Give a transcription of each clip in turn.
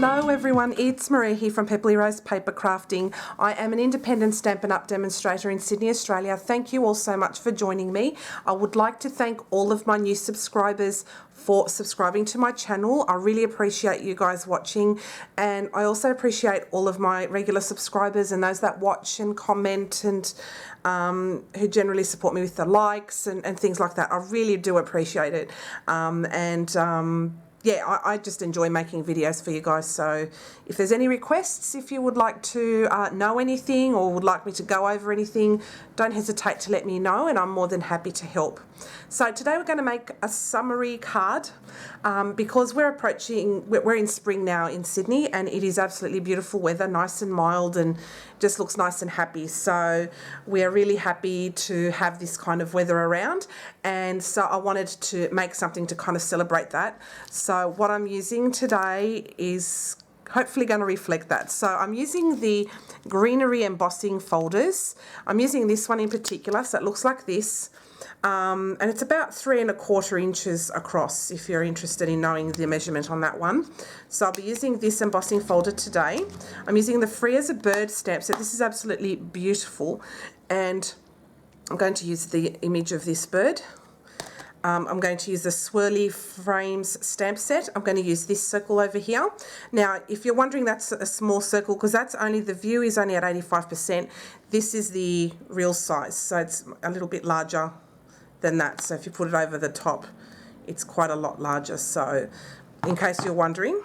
Hello everyone, it's Maria here from Pepperly Rose Paper Crafting. I am an independent Stampin' Up demonstrator in Sydney, Australia. Thank you all so much for joining me. I would like to thank all of my new subscribers for subscribing to my channel. I really appreciate you guys watching, and I also appreciate all of my regular subscribers and those that watch and comment and who generally support me with the likes and things like that. I really do appreciate it. Yeah, I just enjoy making videos for you guys. So if there's any requests, if you would like to know anything or would like me to go over anything, don't hesitate to let me know, and I'm more than happy to help. So today we're going to make a summary card because we're in spring now in Sydney, and it is absolutely beautiful weather, nice and mild, and just looks nice and happy. So we're really happy to have this kind of weather around, and so I wanted to make something to kind of celebrate that. So what I'm using today is hopefully going to reflect that. So I'm using the Greenery Embossing Folders. I'm using this one in particular, so it looks like this. And it's about 3 1/4 inches across, if you're interested in knowing the measurement on that one. So I'll be using this embossing folder today. I'm using the Free as a Bird stamp set. This is absolutely beautiful, and I'm going to use the image of this bird. I'm going to use the Swirly Frames stamp set. I'm going to use this circle over here. Now, if you're wondering, that's a small circle because that's only, the view is only at 85%. This is the real size, so it's a little bit larger than that. So if you put it over the top, it's quite a lot larger. So in case you're wondering.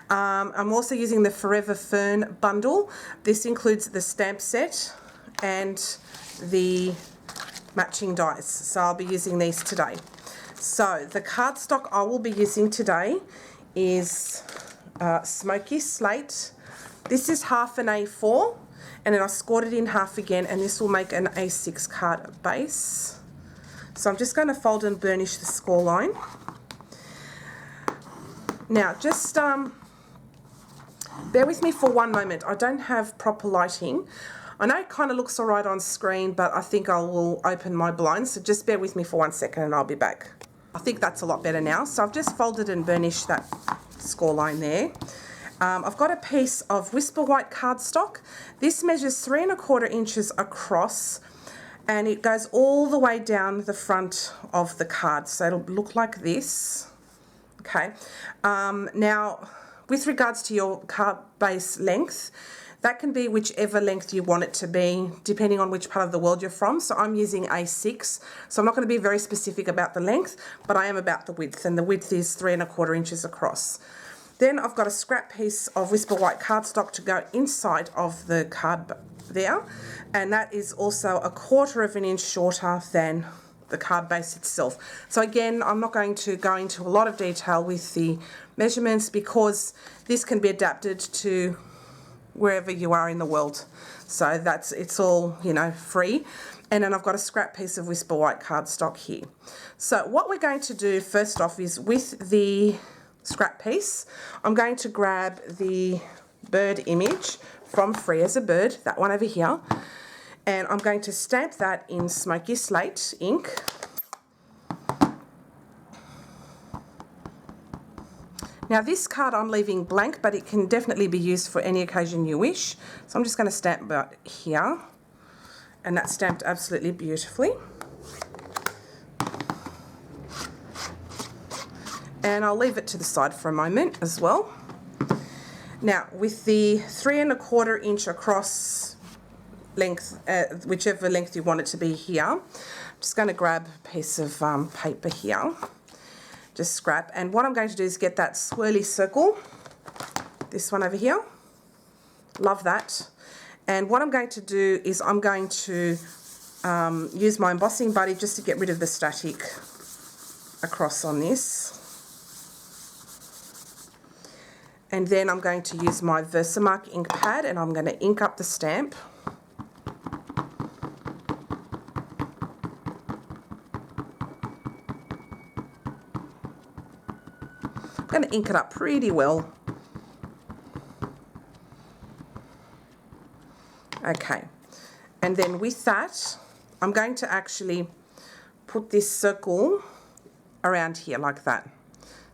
I'm also using the Forever Fern bundle. This includes the stamp set and the matching dies, so I'll be using these today. So the cardstock I will be using today is Smoky Slate. This is half an A4, and then I scored it in half again, and this will make an A6 card base. So I'm just going to fold and burnish the score line. Now just bear with me for one moment. I don't have proper lighting. I know it kind of looks all right on screen, but I think I will open my blinds, so just bear with me for 1 second and I'll be back. I think that's a lot better now. So I've just folded and burnished that score line there. I've got a piece of Whisper White cardstock. This measures 3 1/4 inches across, and it goes all the way down the front of the card, so it'll look like this. Okay. Now, with regards to your card base length, that can be whichever length you want it to be, depending on which part of the world you're from. So I'm using A6, so I'm not going to be very specific about the length, but I am about the width, and the width is 3 1/4 inches across. Then I've got a scrap piece of Whisper White cardstock to go inside of the card there, and that is also 1/4 inch shorter than the card base itself. So again, I'm not going to go into a lot of detail with the measurements because this can be adapted to wherever you are in the world. So it's all, you know, free. And then I've got a scrap piece of Whisper White cardstock here. So what we're going to do first off is, with the scrap piece, I'm going to grab the bird image from Free as a Bird, that one over here, and I'm going to stamp that in Smoky Slate ink. Now this card I'm leaving blank, but it can definitely be used for any occasion you wish. So I'm just going to stamp about here, and that's stamped absolutely beautifully. And I'll leave it to the side for a moment as well. Now with the 3 1/4 inch across length, whichever length you want it to be here, I'm just going to grab a piece of paper here. Just scrap, and what I'm going to do is get that swirly circle, this one over here. Love that. And what I'm going to do is I'm going to use my embossing buddy just to get rid of the static across on this. And then I'm going to use my Versamark ink pad, and I'm going to ink up the stamp. I'm going to ink it up pretty well. Okay, and then with that, I'm going to actually put this circle around here like that.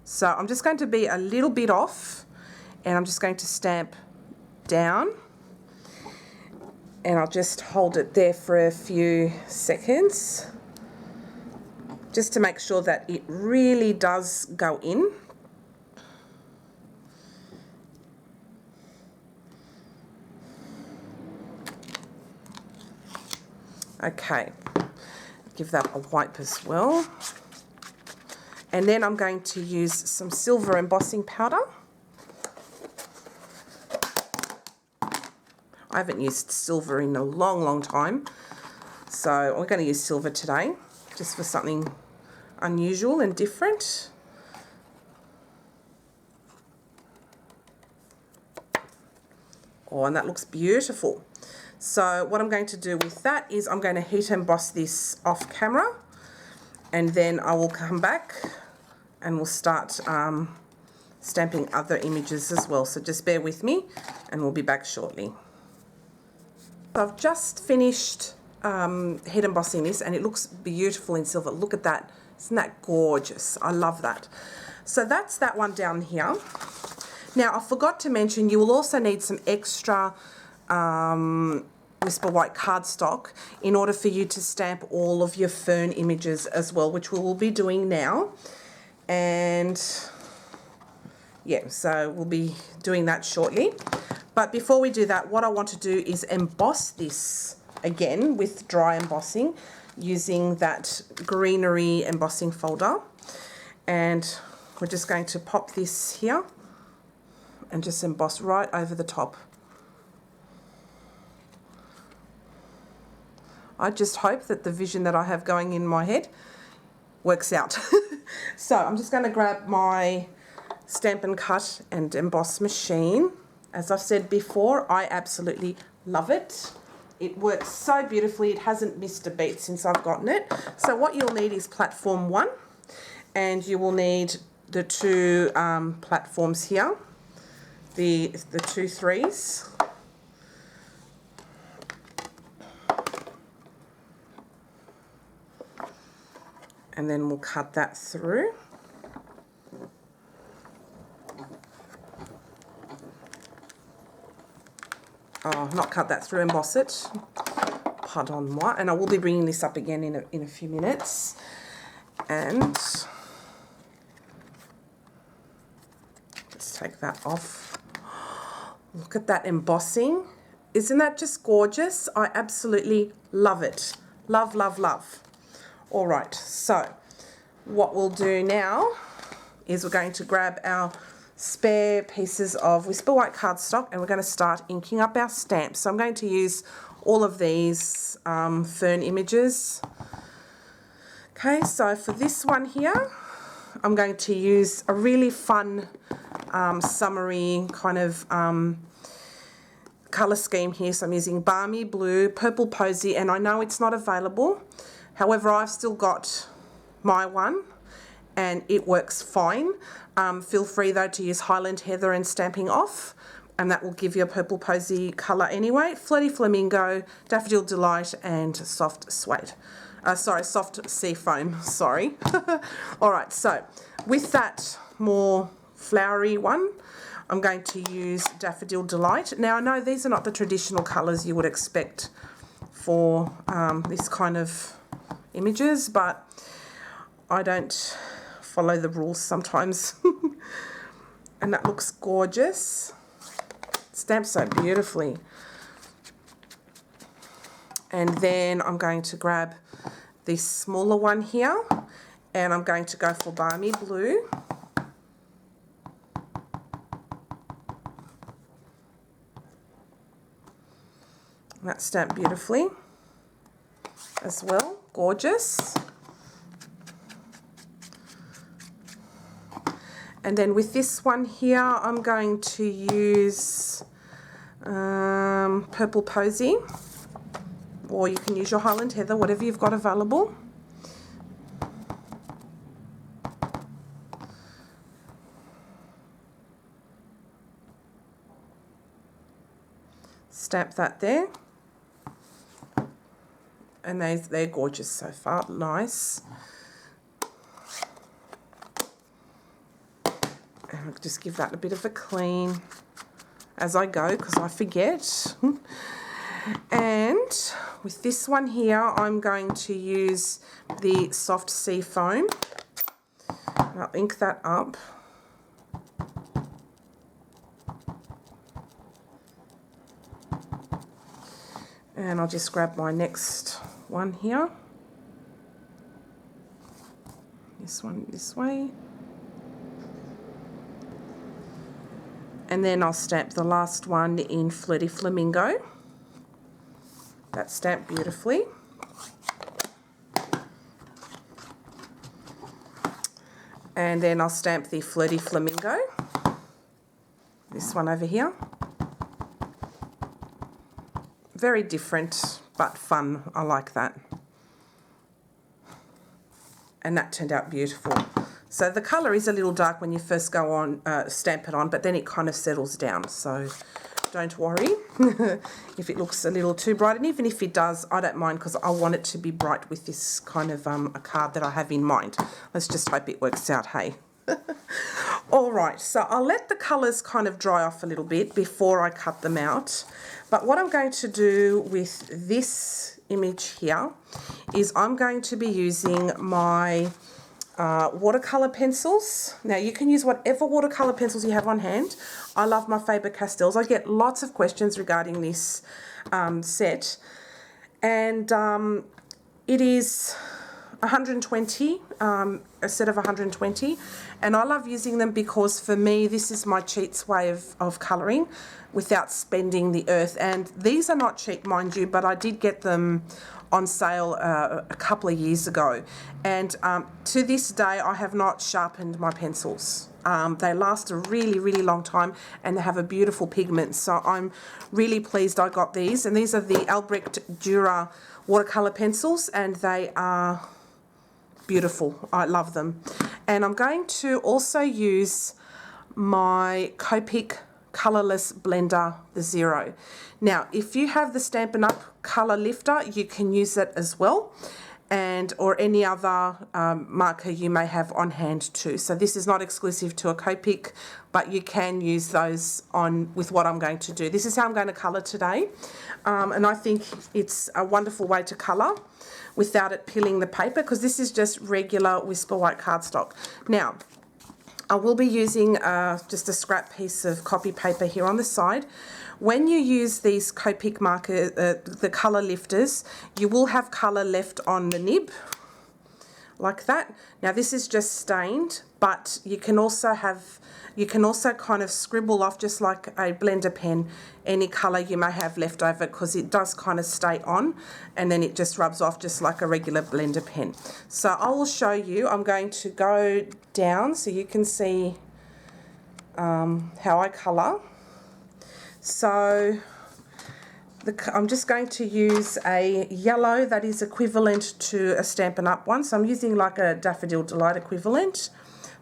So I'm just going to be a little bit off and I'm just going to stamp down, and I'll just hold it there for a few seconds just to make sure that it really does go in. Okay, give that a wipe as well. And then I'm going to use some silver embossing powder. I haven't used silver in a long, long time, so we're going to use silver today, just for something unusual and different. Oh, and that looks beautiful. So what I'm going to do with that is I'm going to heat emboss this off camera, and then I will come back and we'll start stamping other images as well. So just bear with me and we'll be back shortly. So I've just finished heat embossing this, and it looks beautiful in silver. Look at that. Isn't that gorgeous? I love that. So that's that one down here. Now I forgot to mention, you will also need some extra Whisper White cardstock in order for you to stamp all of your fern images as well, which we will be doing now. And yeah, so we'll be doing that shortly. But before we do that, what I want to do is emboss this again with dry embossing using that Greenery Embossing Folder. And we're just going to pop this here and just emboss right over the top. I just hope that the vision that I have going in my head works out. So I'm just going to grab my Stampin' Cut and Emboss machine. As I've said before, I absolutely love it. It works so beautifully. It hasn't missed a beat since I've gotten it. So what you'll need is platform 1, and you will need the two platforms here, the 2 3s. And then we'll cut that through. Oh, not cut that through, emboss it. Pardon moi. And I will be bringing this up again in a few minutes. And let's take that off. Look at that embossing. Isn't that just gorgeous? I absolutely love it. Love, love, love. All right, so what we'll do now is we're going to grab our spare pieces of Whisper White cardstock, and we're going to start inking up our stamps. So I'm going to use all of these fern images. Okay, so for this one here, I'm going to use a really fun summery kind of colour scheme here. So I'm using Balmy Blue, Purple Posy, and I know it's not available. However, I've still got my one and it works fine. Feel free though to use Highland Heather and Stamping Off, and that will give you a Purple Posy colour anyway. Flirty Flamingo, Daffodil Delight, and Soft Suede. Soft Sea Foam, sorry. Alright, so with that more flowery one, I'm going to use Daffodil Delight. Now I know these are not the traditional colours you would expect for this kind of images, but I don't follow the rules sometimes. And that looks gorgeous. It stamps so beautifully. And then I'm going to grab this smaller one here, and I'm going to go for Balmy Blue. And that's stamped beautifully as well. Gorgeous. And then with this one here, I'm going to use Purple Posy, or you can use your Highland Heather, whatever you've got available. Stamp that there. And they're gorgeous so far, nice. And I'll just give that a bit of a clean as I go because I forget. And with this one here, I'm going to use the soft sea foam. I'll ink that up. And I'll just grab my next one here. This one this way. And then I'll stamp the last one in Flirty Flamingo. That's stamped beautifully. And then I'll stamp the Flirty Flamingo. This one over here. Very different, but fun. I like that. And that turned out beautiful. So the colour is a little dark when you first go on, stamp it on, but then it kind of settles down. So don't worry if it looks a little too bright. And even if it does, I don't mind because I want it to be bright with this kind of a card that I have in mind. Let's just hope it works out, hey? All right, so I'll let the colours kind of dry off a little bit before I cut them out. But what I'm going to do with this image here is I'm going to be using my watercolour pencils. Now you can use whatever watercolour pencils you have on hand. I love my Faber-Castells. I get lots of questions regarding this set, and it is 120, a set of 120, and I love using them because for me this is my cheats way of colouring without spending the earth. And these are not cheap, mind you, but I did get them on sale a couple of years ago, and to this day I have not sharpened my pencils. They last a really long time and they have a beautiful pigment, so I'm really pleased I got these. And these are the Albrecht Dürer watercolour pencils, and they are beautiful. I love them. And I'm going to also use my Copic colourless blender, the Zero. Now if you have the Stampin' Up colour lifter, you can use it as well, and or any other marker you may have on hand too. So this is not exclusive to a Copic, but you can use those on with what I'm going to do. This is how I'm going to colour today, and I think it's a wonderful way to colour without it peeling the paper, because this is just regular Whisper White cardstock. Now I will be using just a scrap piece of copy paper here on the side. When you use these Copic marker, the colour lifters, you will have colour left on the nib, like that. Now this is just stained, but you can also kind of scribble off, just like a blender pen, any colour you may have left over, because it does kind of stay on and then it just rubs off just like a regular blender pen. So I will show you. I'm going to go down so you can see how I colour. So I'm just going to use a yellow that is equivalent to a Stampin' Up one. So I'm using like a Daffodil Delight equivalent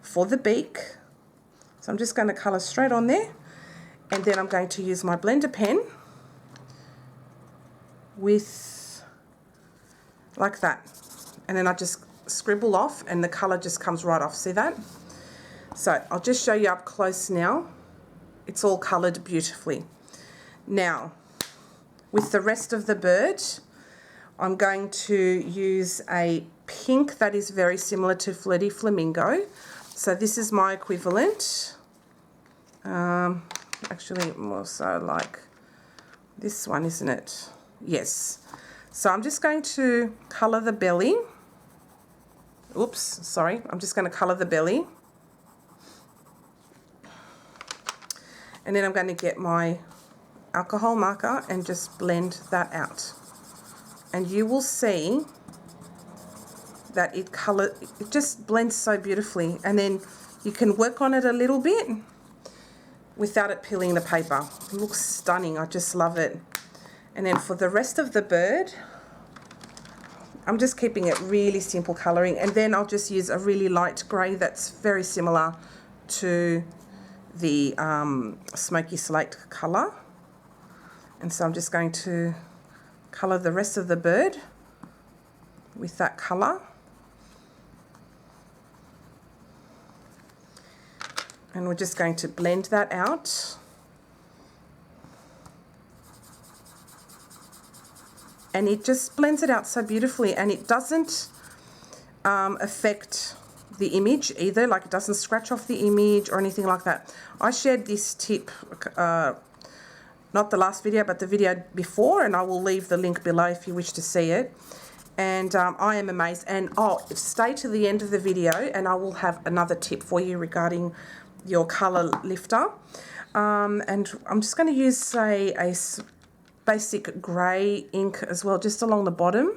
for the beak. So I'm just going to colour straight on there, and then I'm going to use my blender pen with like that, and then I just scribble off and the colour just comes right off. See that? So I'll just show you up close now. It's all coloured beautifully. Now with the rest of the bird, I'm going to use a pink that is very similar to Flirty Flamingo. So this is my equivalent. Actually more so like this one, isn't it? Yes. So I'm just going to colour the belly. Oops, sorry. I'm just going to colour the belly. And then I'm going to get my alcohol marker and just blend that out. And you will see that it just blends so beautifully, and then you can work on it a little bit without it peeling the paper. It looks stunning. I just love it. And then for the rest of the bird, I'm just keeping it really simple colouring, and then I'll just use a really light grey that's very similar to the smoky slate colour. And so I'm just going to colour the rest of the bird with that colour. And we're just going to blend that out. And it just blends it out so beautifully, and it doesn't affect the image either, like it doesn't scratch off the image or anything like that. I shared this tip, not the last video, but the video before, and I will leave the link below if you wish to see it. And I am amazed. And stay to the end of the video, and I will have another tip for you regarding your colour lifter. And I'm just going to use, say, a basic grey ink as well, just along the bottom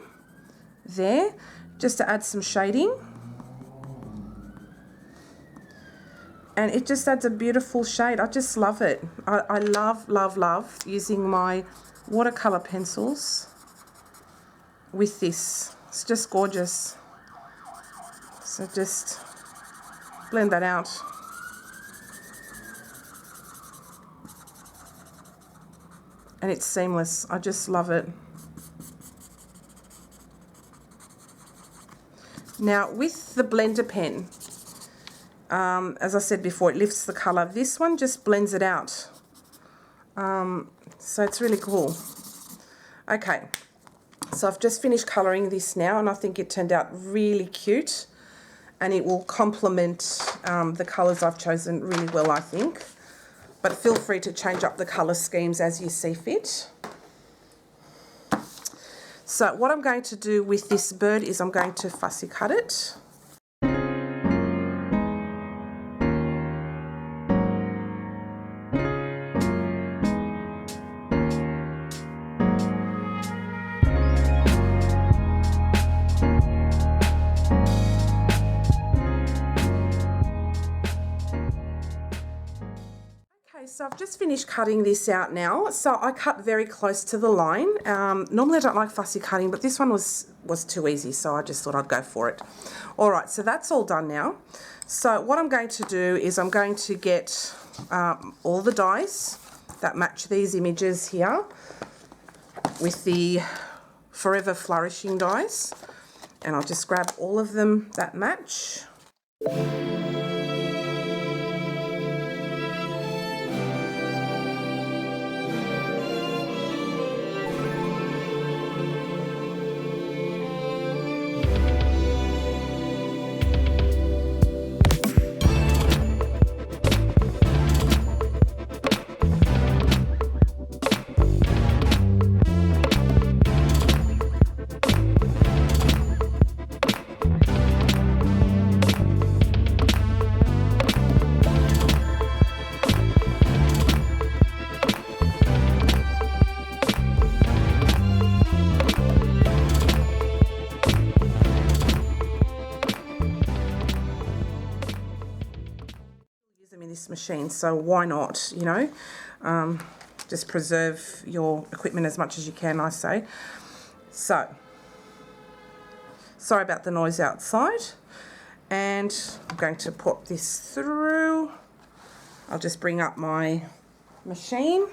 there, just to add some shading. And it just adds a beautiful shade. I just love it. I love, love, love using my watercolour pencils with this. It's just gorgeous. So just blend that out. And it's seamless. I just love it. Now with the blender pen, as I said before, it lifts the colour. This one just blends it out. So it's really cool. Okay, so I've just finished colouring this now, and I think it turned out really cute, and it will complement the colours I've chosen really well, I think. But feel free to change up the colour schemes as you see fit. So what I'm going to do with this bird is I'm going to fussy cut it. So I've just finished cutting this out now. So I cut very close to the line. Normally I don't like fussy cutting, but this one was too easy, so I just thought I'd go for it. All right, so that's all done now. So what I'm going to do is I'm going to get all the dies that match these images here with the Forever Flourishing dies, and I'll just grab all of them that match. In this machine, so why not, you know, just preserve your equipment as much as you can, I say. So sorry about the noise outside, and I'm going to put this through. I'll just bring up my machine,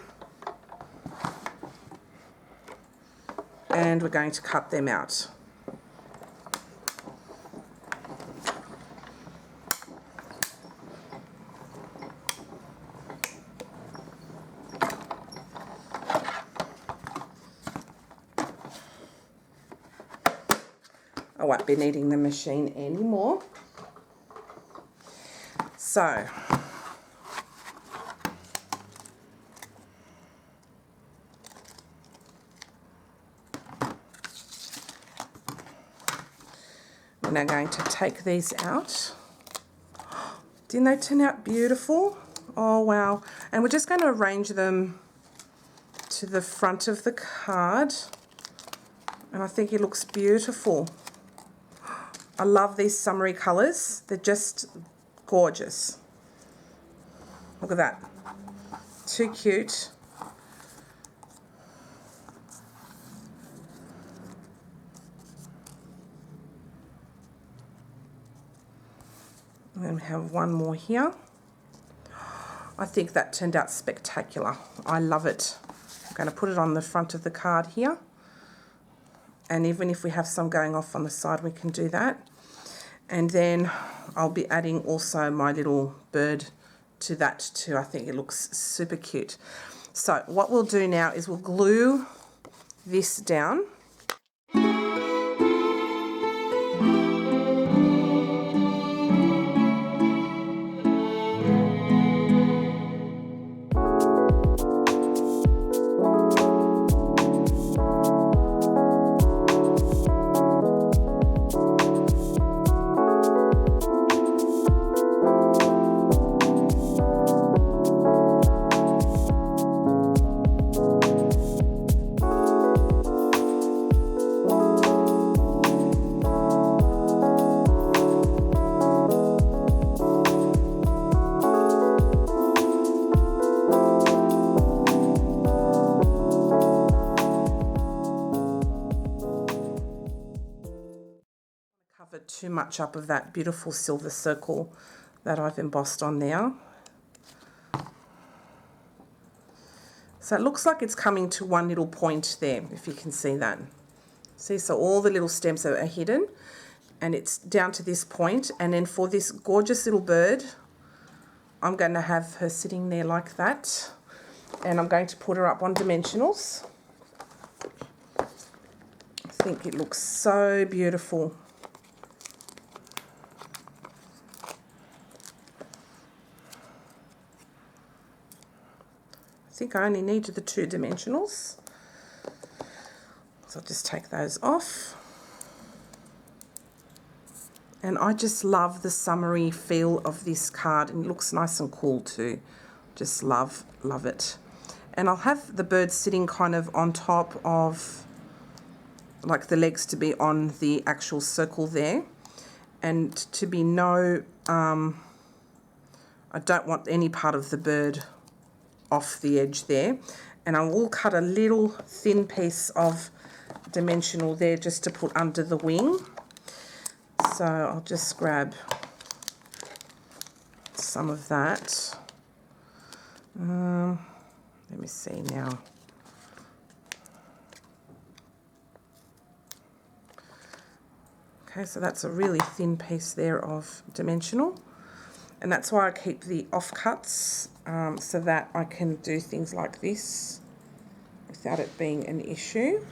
and we're going to cut them out. I won't be needing the machine anymore. So we're now going to take these out. Didn't they turn out beautiful? Oh wow. And we're just going to arrange them to the front of the card, and I think it looks beautiful. I love these summery colours. They're just gorgeous. Look at that. Too cute. And then we have one more here. I think that turned out spectacular. I love it. I'm going to put it on the front of the card here. And even if we have some going off on the side, we can do that. And then I'll be adding also my little bird to that too. I think it looks super cute. So what we'll do now is we'll glue this down. Too much up of that beautiful silver circle that I've embossed on there. So it looks like it's coming to one little point there, if you can see that. See, so all the little stems are hidden and it's down to this point. And then for this gorgeous little bird, I'm going to have her sitting there like that. And I'm going to put her up on dimensionals. I think it looks so beautiful. I think I only need the 2 dimensionals, so I'll just take those off. And I just love the summery feel of this card, and it looks nice and cool too. Just love it. And I'll have the bird sitting kind of on top of, like the legs to be on the actual circle there, and to be I don't want any part of the bird off the edge there. And I will cut a little thin piece of dimensional there just to put under the wing. So I'll just grab some of that. Let me see now. Okay, so that's a really thin piece there of dimensional. And that's why I keep the offcuts, so that I can do things like this without it being an issue.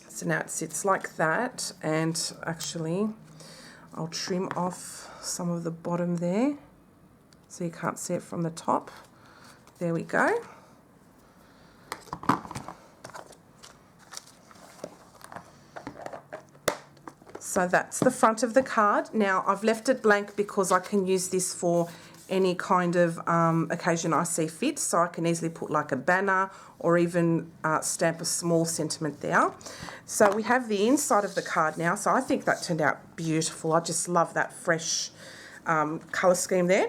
So now it sits like that, and actually I'll trim off some of the bottom there so you can't see it from the top. There we go. So that's the front of the card. Now I've left it blank because I can use this for any kind of occasion I see fit. So I can easily put like a banner or even stamp a small sentiment there. So we have the inside of the card now. So I think that turned out beautiful. I just love that fresh colour scheme there.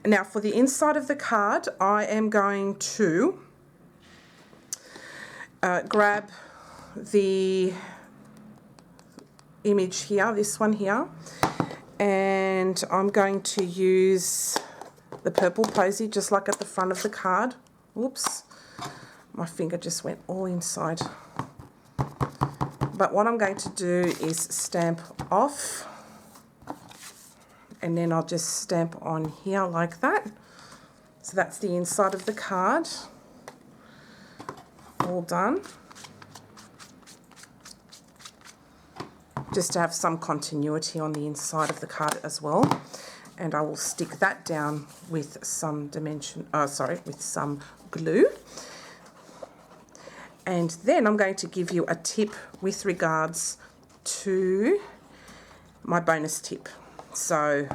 And now for the inside of the card, I am going to grab the image here, this one here, and I'm going to use the purple posy just like at the front of the card. Oops, my finger just went all inside. But what I'm going to do is stamp off, and then I'll just stamp on here like that. So that's the inside of the card, all done. Just to have some continuity on the inside of the card as well. And I will stick that down with some with some glue. And then I'm going to give you a tip with regards to my bonus tip. So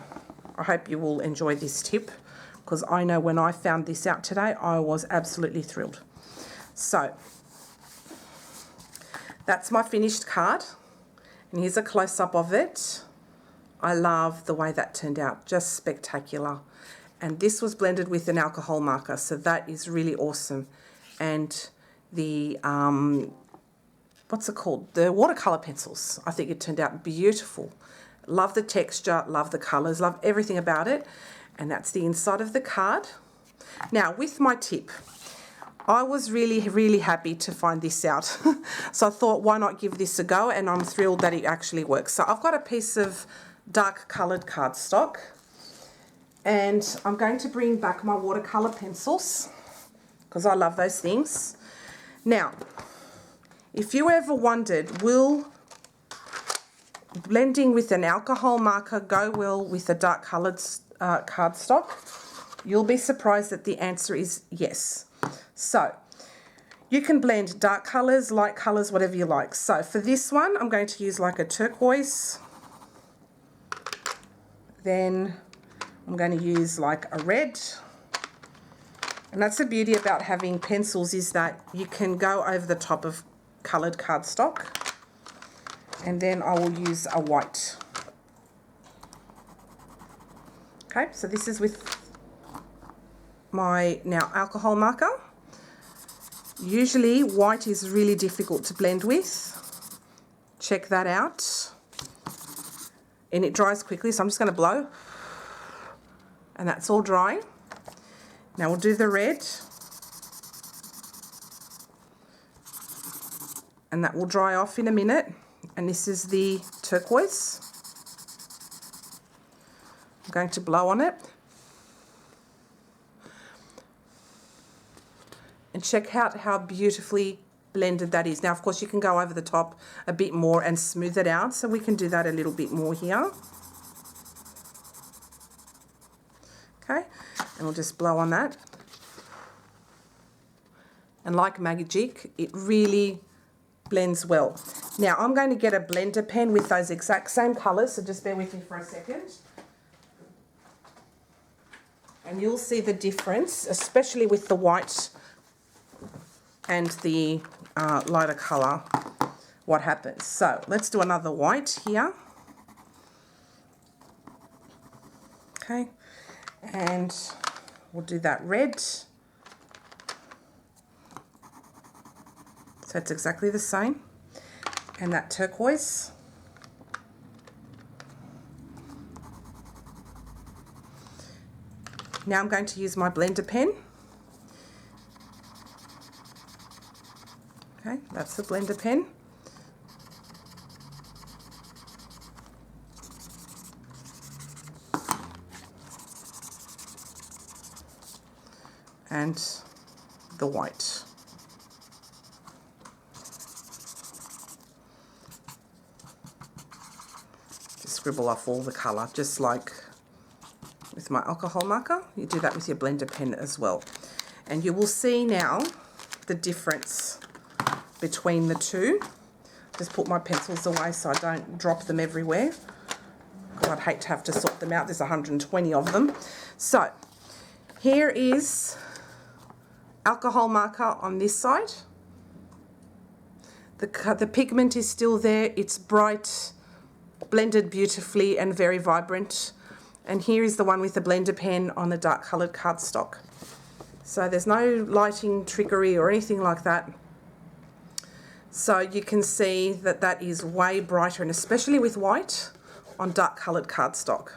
I hope you will enjoy this tip, because I know when I found this out today, I was absolutely thrilled. So that's my finished card. And here's a close-up of it. I love the way that turned out, just spectacular. And this was blended with an alcohol marker, so that is really awesome. And the, what's it called? The watercolour pencils. I think it turned out beautiful. Love the texture, love the colours, love everything about it. And that's the inside of the card. Now, with my tip, I was really happy to find this out. So I thought, why not give this a go? And I'm thrilled that it actually works. So I've got a piece of dark coloured cardstock, and I'm going to bring back my watercolour pencils because I love those things. Now, if you ever wondered, will blending with an alcohol marker go well with a dark coloured cardstock? You'll be surprised that the answer is yes. So you can blend dark colours, light colours, whatever you like. So for this one, I'm going to use like a turquoise. Then I'm going to use like a red. And that's the beauty about having pencils, is that you can go over the top of coloured cardstock. And then I will use a white. Okay, so this is with my now alcohol marker. Usually white is really difficult to blend with. Check that out. And it dries quickly, so I'm just going to blow. And that's all dry. Now we'll do the red. And that will dry off in a minute. And this is the turquoise. I'm going to blow on it. And check out how beautifully blended that is. Now, of course, you can go over the top a bit more and smooth it out. So we can do that a little bit more here. Okay, and we'll just blow on that. And like magic, it really blends well. Now, I'm going to get a blender pen with those exact same colours, so just bear with me for a second. And you'll see the difference, especially with the white and the lighter colour, what happens. So let's do another white here. Okay, and we'll do that red. So it's exactly the same. And that turquoise. Now I'm going to use my blender pen. Okay, that's the blender pen. And the white. Just scribble off all the colour, just like with my alcohol marker. You do that with your blender pen as well. And you will see now the difference between the two. Just put my pencils away so I don't drop them everywhere, because I'd hate to have to sort them out. There's 120 of them. So here is alcohol marker on this side. The pigment is still there. It's bright, blended beautifully and very vibrant. And here is the one with the blender pen on the dark coloured cardstock. So there's no lighting trickery or anything like that. So you can see that that is way brighter, and especially with white on dark coloured cardstock.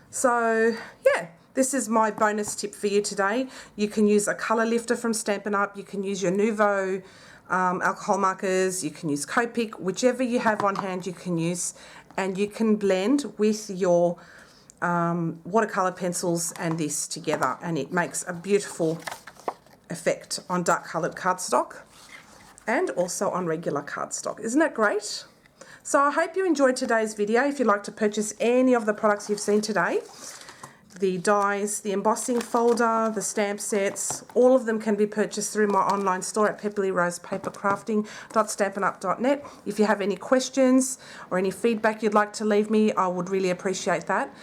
So yeah, this is my bonus tip for you today. You can use a colour lifter from Stampin' Up. You can use your Nuvo alcohol markers. You can use Copic, whichever you have on hand you can use. And you can blend with your watercolour pencils and this together, and it makes a beautiful effect on dark coloured cardstock and also on regular cardstock. Isn't that great? So I hope you enjoyed today's video. If you'd like to purchase any of the products you've seen today, the dies, the embossing folder, the stamp sets, all of them can be purchased through my online store at pepperlyrosepapercrafting.stampinup.net. If you have any questions or any feedback you'd like to leave me, I would really appreciate that.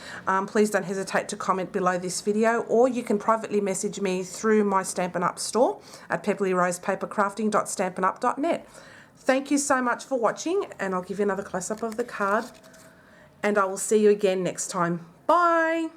Please don't hesitate to comment below this video, or you can privately message me through my Stampin' Up store at pepperlyrosepapercrafting.stampinup.net. Thank you so much for watching, and I'll give you another close-up of the card, and I will see you again next time. Bye!